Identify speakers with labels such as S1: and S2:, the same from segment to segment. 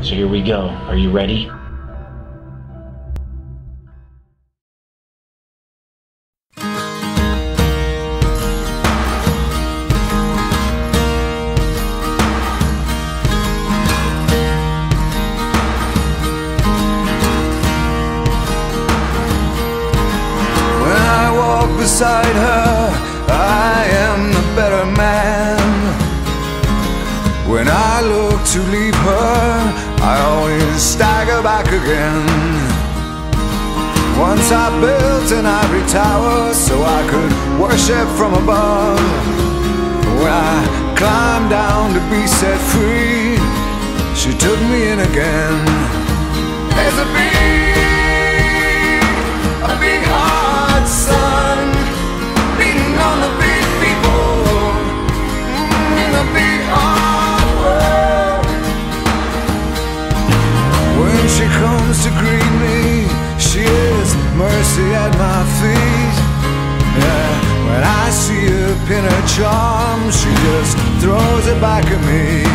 S1: So here we go. Are you ready?
S2: Beside her, I am the better man. When I look to leave her, I always stagger back again. Once I built an ivory tower so I could worship from above. When I climbed down to be set free, she took me in again. There's a big hard sun beating on the big people in the big hard world. When she comes to greet me, she is mercy at my feet. Yeah, when I see her pin her charm, she just throws it back at me.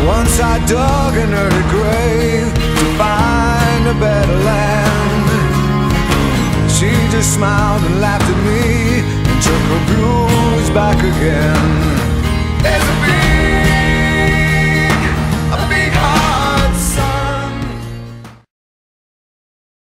S2: Once I dug an early grave to find a better land. She just smiled and laughed at me and took her blues back again. There's